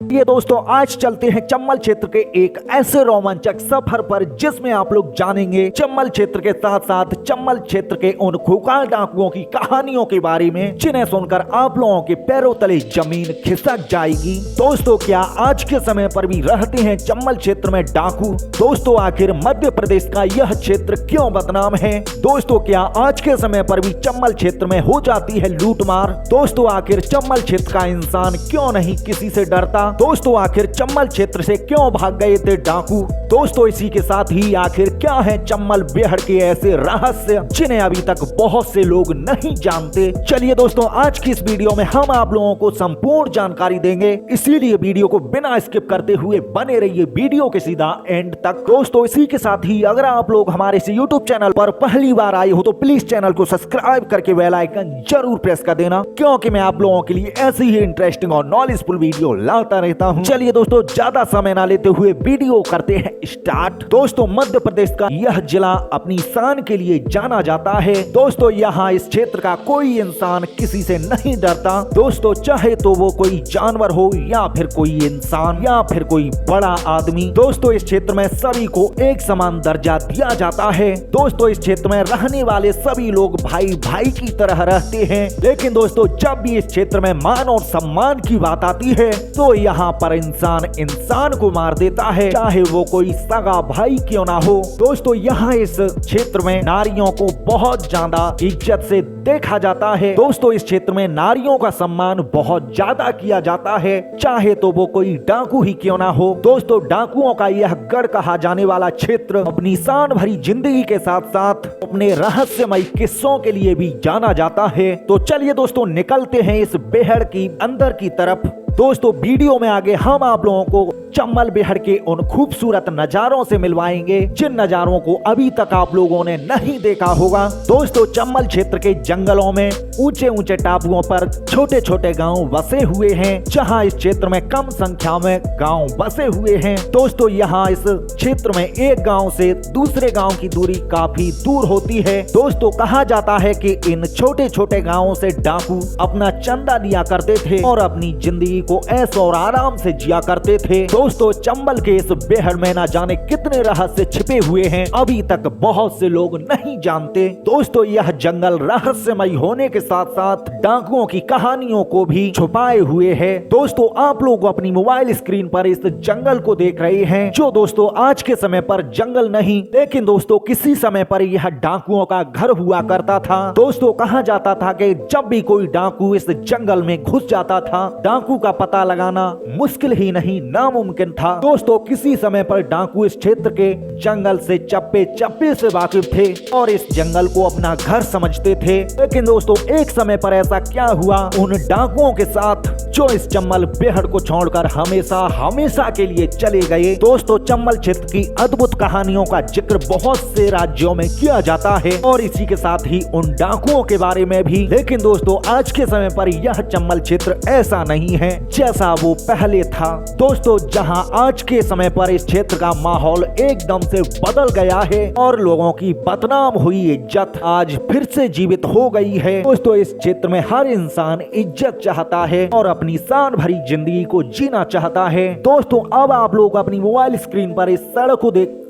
ये दोस्तों आज चलते हैं चंबल क्षेत्र के एक ऐसे रोमांचक सफर पर जिसमें आप लोग जानेंगे चंबल क्षेत्र के साथ साथ चंबल क्षेत्र के उन खूंखार डाकुओं की कहानियों के बारे में जिन्हें सुनकर आप लोगों के पैरों तले जमीन खिसक जाएगी। दोस्तों क्या आज के समय पर भी रहते हैं चंबल क्षेत्र में डाकू? दोस्तों आखिर मध्य प्रदेश का यह क्षेत्र क्यों बदनाम है? दोस्तों क्या आज के समय पर भी चंबल क्षेत्र में हो जाती है लूटमार? दोस्तों आखिर चंबल क्षेत्र का इंसान क्यों नहीं किसी से डरता? दोस्तों आखिर चंबल क्षेत्र से क्यों भाग गए थे डाकू? दोस्तों इसी के साथ ही आखिर क्या है चंबल बेहड़ के ऐसे रहस्य जिन्हें अभी तक बहुत से लोग नहीं जानते? चलिए दोस्तों आज की इस वीडियो में हम आप लोगों को संपूर्ण जानकारी देंगे, इसीलिए वीडियो को बिना स्किप करते हुए बने रहिए वीडियो के सीधा एंड तक। दोस्तों इसी के साथ ही अगर आप लोग हमारे इस यूट्यूब चैनल पर पहली बार आए हो तो प्लीज चैनल को सब्सक्राइब करके बेल आइकन जरूर प्रेस कर देना, क्योंकि मैं आप लोगों के लिए ऐसी ही इंटरेस्टिंग और नॉलेजफुल वीडियो लाता रहता हूं। चलिए दोस्तों ज्यादा समय ना लेते हुए वीडियो करते हैं स्टार्ट। दोस्तों मध्य प्रदेश का यह जिला अपनी शान के लिए जाना जाता है। दोस्तों यहाँ इस क्षेत्र का कोई इंसान किसी से नहीं डरता। दोस्तों चाहे तो वो कोई जानवर हो या फिर कोई इंसान या फिर कोई बड़ा आदमी, दोस्तों इस क्षेत्र में सभी को एक समान दर्जा दिया जाता है। दोस्तों इस क्षेत्र में रहने वाले सभी लोग भाई भाई की तरह रहते हैं। लेकिन दोस्तों जब भी इस क्षेत्र में मान और सम्मान की बात आती है तो यहाँ पर इंसान इंसान को मार देता है, चाहे वो कोई सगा भाई क्यों ना हो। दोस्तों यहाँ इस क्षेत्र में नारियों को बहुत ज्यादा इज्जत से देखा जाता है। दोस्तों इस क्षेत्र में नारियों का सम्मान बहुत ज्यादा किया जाता है, चाहे तो वो कोई डाकू ही क्यों ना हो। दोस्तों डाकुओं का यह गढ़ कहा जाने वाला क्षेत्र अपनी शान भरी जिंदगी के साथ साथ अपने रहस्यमय किस्सों के लिए भी जाना जाता है। तो चलिए दोस्तों निकलते हैं इस बेहड़ की अंदर की तरफ। दोस्तों वीडियो में आगे हम आप लोगों को चंबल बेहड़ के उन खूबसूरत नजारों से मिलवाएंगे जिन नजारों को अभी तक आप लोगों ने नहीं देखा होगा। दोस्तों चंबल क्षेत्र के जंगलों में ऊंचे ऊंचे टापुओं पर छोटे छोटे गांव बसे हुए हैं, जहां इस क्षेत्र में कम संख्या में गांव बसे हुए हैं। दोस्तों यहाँ इस क्षेत्र में एक गांव से दूसरे गांव की दूरी काफी दूर होती है। दोस्तों कहा जाता है कि इन छोटे छोटे गांवों से डाकू अपना चंदा लिया करते थे और अपनी जिंदगी को ऐश और आराम से जिया करते थे। दोस्तों चंबल के इस बेहड़ में ना जाने कितने रहस्य छिपे हुए हैं, अभी तक बहुत से लोग नहीं जानते। दोस्तों यह जंगल रहस्यमय होने के साथ साथ डाकुओं की कहानियों को भी छुपाए हुए है। दोस्तों आप लोग अपनी मोबाइल स्क्रीन पर इस जंगल को देख रहे हैं, जो दोस्तों आज के समय पर जंगल नहीं लेकिन दोस्तों किसी समय पर यह डाकुओं का घर हुआ करता था। दोस्तों कहा जाता था कि जब भी कोई डाकू इस जंगल में घुस जाता था, डाकू का पता लगाना मुश्किल ही नहीं नामुमकिन था। दोस्तों किसी समय पर डाकू इस क्षेत्र के जंगल से चप्पे चप्पे से वाकिफ थे और इस जंगल को अपना घर समझते थे। लेकिन दोस्तों एक समय पर ऐसा क्या हुआ उन डाकुओं के साथ जो इस चंबल बेहड़ को छोड़कर हमेशा हमेशा के लिए चले गए। दोस्तों चंबल क्षेत्र की अद्भुत कहानियों का जिक्र बहुत से राज्यों में किया जाता है और इसी के साथ ही उन डाकुओं के बारे में भी। लेकिन दोस्तों आज के समय पर यह चंबल क्षेत्र ऐसा नहीं है जैसा वो पहले था। दोस्तों जहां आज के समय पर इस क्षेत्र का माहौल एकदम से बदल गया है और लोगों की बदनाम हुई इज्जत आज फिर से जीवित हो गई है। दोस्तों इस क्षेत्र में हर इंसान इज्जत चाहता है और अपनी शान भरी जिंदगी को जीना चाहता है। दोस्तों अब आप लोग अपनी मोबाइल स्क्रीन पर इस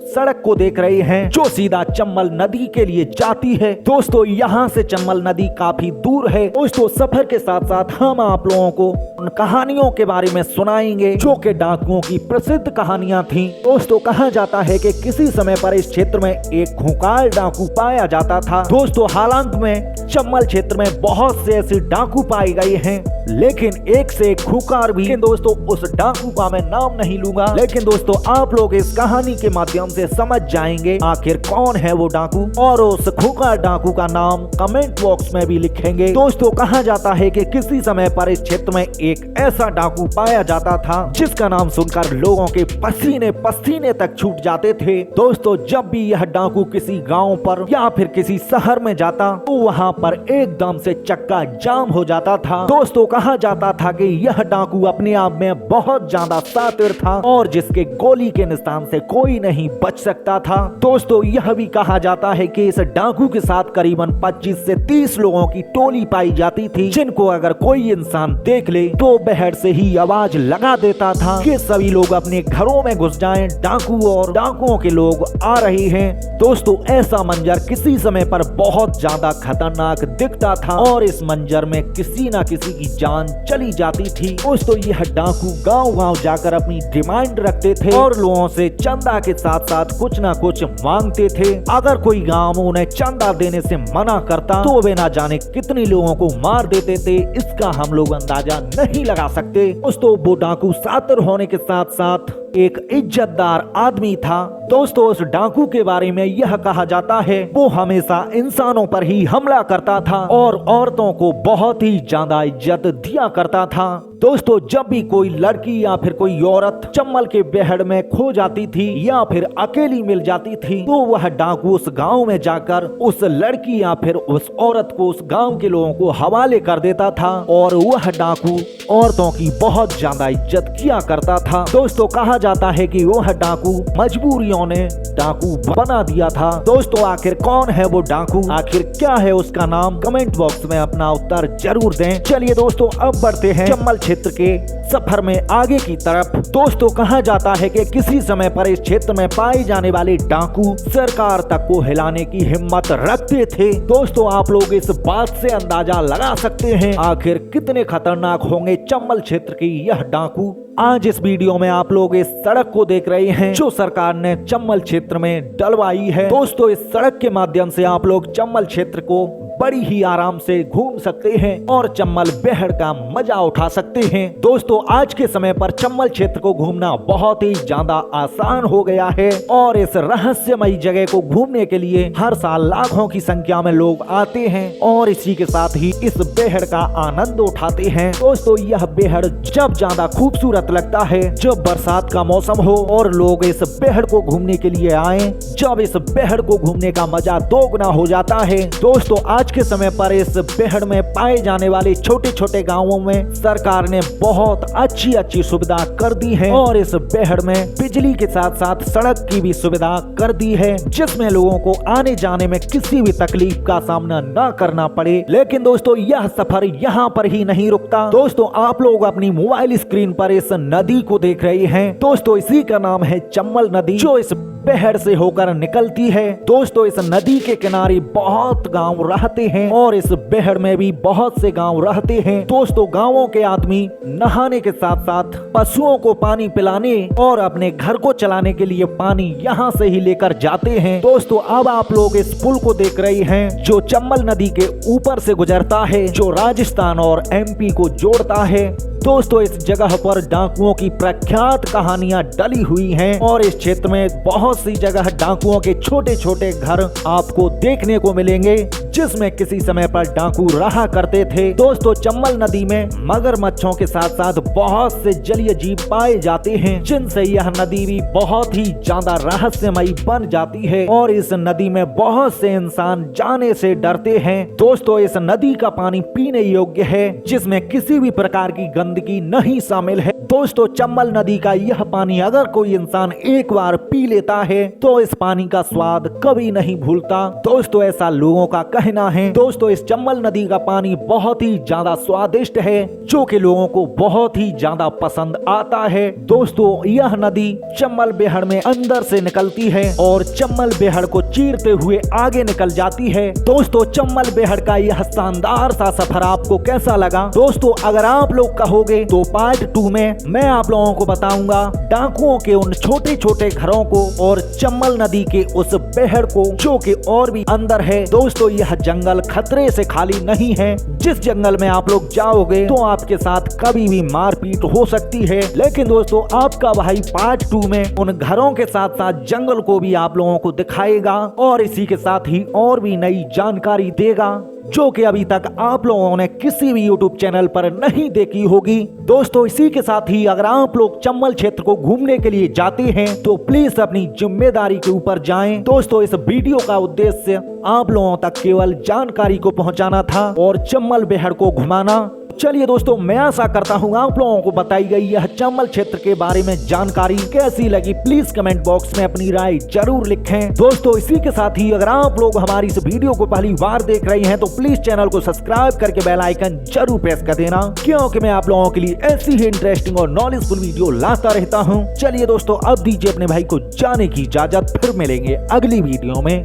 सड़क को देख रहे हैं जो सीधा चंबल नदी के लिए जाती है। दोस्तों यहाँ से चंबल नदी काफी दूर है। दोस्तों सफर के साथ साथ हम आप लोगों को उन कहानियों के बारे में सुनाएंगे जो कि डाकुओं की प्रसिद्ध कहानियां थीं। दोस्तों कहा जाता है कि किसी समय पर इस क्षेत्र में एक खूंखार डाकू पाया जाता था। दोस्तों हालांकि में चंबल क्षेत्र में बहुत से ऐसे डाकू पाए गए हैं, लेकिन एक से एक खूंखार भी। दोस्तों उस डाकू का मैं नाम नहीं लूंगा, लेकिन दोस्तों आप लोग इस कहानी के माध्यम से समझ जाएंगे आखिर कौन है वो डाकू और उस खूंखार डाकू का नाम कमेंट बॉक्स में भी लिखेंगे। दोस्तों कहा जाता है कि किसी समय पर इस क्षेत्र में एक ऐसा डाकू पाया जाता था जिसका नाम सुनकर लोगों के पसीने पसीने तक छूट जाते थे। दोस्तों जब भी यह डाकू किसी गांव पर या फिर किसी शहर में जाता तो वहां पर एकदम से चक्का जाम हो जाता था। दोस्तों कहा जाता था कि यह डाकू अपने आप में बहुत ज्यादा शातिर था और जिसके गोली के निशान से कोई नहीं बच सकता था। दोस्तों यह भी कहा जाता है कि इस डाकू के साथ करीबन 25 से 30 लोगों की टोली पाई जाती थी, जिनको अगर कोई इंसान देख ले तो बाहर से ही आवाज लगा देता था कि सभी लोग अपने घरों में घुस जाएं, डाकू और डाकुओं के लोग आ रहे हैं। दोस्तों ऐसा मंजर किसी समय पर बहुत ज्यादा खतरनाक दिखता था और इस मंजर में किसी न किसी की जान चली जाती थी। दोस्तों यह डाकू गांव-गांव जाकर अपनी डिमांड रखते थे और लोगों से चंदा के साथ साथ कुछ न कुछ मांगते थे। अगर कोई गांव उन्हें चंदा देने से मना करता तो वे न जाने कितने लोगों को मार देते थे, इसका हम लोग अंदाजा नहीं लगा सकते। दोस्तों वो डाकू शातिर होने के साथ साथ एक इज्जतदार आदमी था। दोस्तों उस डाकू के बारे में यह कहा जाता है वो हमेशा इंसानों पर ही हमला करता था और औरतों को बहुत ही ज्यादा इज्जत दिया करता था। दोस्तों जब भी कोई लड़की या फिर कोई औरत चम्मल के बेहड़ में खो जाती थी या फिर अकेली मिल जाती थी तो वह डाकू उस गांव में जाकर उस लड़की या फिर उस औरत को उस गांव के लोगों को हवाले कर देता था और वह डाकू औरतों की बहुत ज्यादा इज्जत किया करता था। दोस्तों कहा जाता है कि वह डाकू मजबूरियों ने डाकू बना दिया था। दोस्तों आखिर कौन है वो डाकू, आखिर क्या है उसका नाम, कमेंट बॉक्स में अपना उत्तर जरूर दें। चलिए दोस्तों अब बढ़ते हैं चम्बल क्षेत्र के सफर में आगे की तरफ। दोस्तों कहा जाता है कि किसी समय पर इस क्षेत्र में पाए जाने वाले डाकू सरकार तक को हिलाने की हिम्मत रखते थे। दोस्तों आप लोग इस बात से अंदाजा लगा सकते हैं आखिर कितने खतरनाक होंगे चम्बल क्षेत्र के यह डाकू। आज इस वीडियो में आप लोग इस सड़क को देख रहे हैं जो सरकार ने चम्बल क्षेत्र में डलवाई है। दोस्तों इस सड़क के माध्यम से आप लोग चम्बल क्षेत्र को बड़ी ही आराम से घूम सकते हैं और चम्बल बेहड़ का मजा उठा सकते हैं। दोस्तों आज के समय पर चम्बल क्षेत्र को घूमना बहुत ही ज्यादा आसान हो गया है और इस रहस्यमयी जगह को घूमने के लिए हर साल लाखों की संख्या में लोग आते हैं और इसी के साथ ही इस बेहड़ का आनंद उठाते हैं। दोस्तों यह बेहड़ जब ज्यादा खूबसूरत लगता है जब बरसात का मौसम हो और लोग इस बेहड़ को घूमने के लिए आए, जब इस बेहड़ को घूमने का मजा दोगुना हो जाता है। दोस्तों आज के समय पर इस बेहड़ में पाए जाने वाले छोटे छोटे गांवों में सरकार ने बहुत अच्छी सुविधा कर दी है और इस बेहड़ में बिजली के साथ साथ सड़क की भी सुविधा कर दी है जिसमें लोगों को आने जाने में किसी भी तकलीफ का सामना न करना पड़े। लेकिन दोस्तों यह सफर यहाँ पर ही नहीं रुकता। दोस्तों आप लोग अपनी मोबाइल स्क्रीन पर इस नदी को देख रहे हैं। दोस्तों इसी का नाम है चम्बल नदी जो इस बेहड़ से होकर निकलती है। दोस्तों इस नदी के किनारे बहुत गांव रहते हैं और इस बेहड़ में भी बहुत से गांव रहते हैं। दोस्तों गांवों के आदमी नहाने के साथ साथ पशुओं को पानी पिलाने और अपने घर को चलाने के लिए पानी यहाँ से ही लेकर जाते हैं। दोस्तों अब आप लोग इस पुल को देख रहे हैं जो चम्बल नदी के ऊपर से गुजरता है जो राजस्थान और एमपी को जोड़ता है। दोस्तों इस जगह पर डाकुओं की प्रख्यात कहानियां डली हुई हैं और इस क्षेत्र में बहुत सी जगह डाकुओं के छोटे छोटे घर आपको देखने को मिलेंगे जिसमें किसी समय पर डाकू रहा करते थे। दोस्तों चम्बल नदी में मगरमच्छों के साथ साथ बहुत से जलीय जीव पाए जाते हैं जिनसे यह नदी भी बहुत ही ज्यादा रहस्यमयी बन जाती है और इस नदी में बहुत से इंसान जाने से डरते हैं। दोस्तों इस नदी का पानी पीने योग्य है जिसमें किसी भी प्रकार की गंदगी नहीं शामिल है। दोस्तों चम्बल नदी का यह पानी अगर कोई इंसान एक बार पी लेता है तो इस पानी का स्वाद कभी नहीं भूलता। दोस्तों ऐसा लोगों का कहना है। दोस्तों इस चम्बल नदी का पानी बहुत ही ज्यादा स्वादिष्ट है जो कि लोगों को बहुत ही ज्यादा पसंद आता है। दोस्तों यह नदी चम्बल बेहड़ में अंदर से निकलती है और चम्बल बेहड़ को चीरते हुए आगे निकल जाती है। दोस्तों चम्बल बेहड़ का यह शानदार सा सफर आपको कैसा लगा? दोस्तों अगर आप लोग कहोगे तो पार्ट 2 में मैं आप लोगों को बताऊंगा डाकुओं के उन छोटे छोटे घरों को और चम्बल नदी के उस बेहड़ को जो कि और भी अंदर है। दोस्तों यह जंगल खतरे से खाली नहीं है। जिस जंगल में आप लोग जाओगे तो आपके साथ कभी भी मारपीट हो सकती है। लेकिन दोस्तों आपका भाई पार्ट 2 में उन घरों के साथ साथ जंगल को भी आप लोगों को दिखाएगा और इसी के साथ ही और भी नई जानकारी देगा जो कि अभी तक आप लोगों ने किसी भी YouTube चैनल पर नहीं देखी होगी। दोस्तों इसी के साथ ही अगर आप लोग चम्बल क्षेत्र को घूमने के लिए जाते हैं तो प्लीज अपनी जिम्मेदारी के ऊपर जाएं। दोस्तों इस वीडियो का उद्देश्य आप लोगों तक केवल जानकारी को पहुंचाना था और चम्बल बेहड़ को घुमाना। चलिए दोस्तों, मैं आशा करता हूँ आप लोगों को बताई गई यह चंबल क्षेत्र के बारे में जानकारी कैसी लगी, प्लीज कमेंट बॉक्स में अपनी राय जरूर लिखें। दोस्तों इसी के साथ ही अगर आप लोग हमारी इस वीडियो को पहली बार देख रहे हैं तो प्लीज चैनल को सब्सक्राइब करके बेल आइकन जरूर प्रेस कर देना, क्योंकि मैं आप लोगों के लिए ऐसी ही इंटरेस्टिंग और नॉलेजफुल वीडियो लाता रहता हूँ। चलिए दोस्तों, अब दीजिए अपने भाई को जाने की इजाजत, फिर मिलेंगे अगली वीडियो में।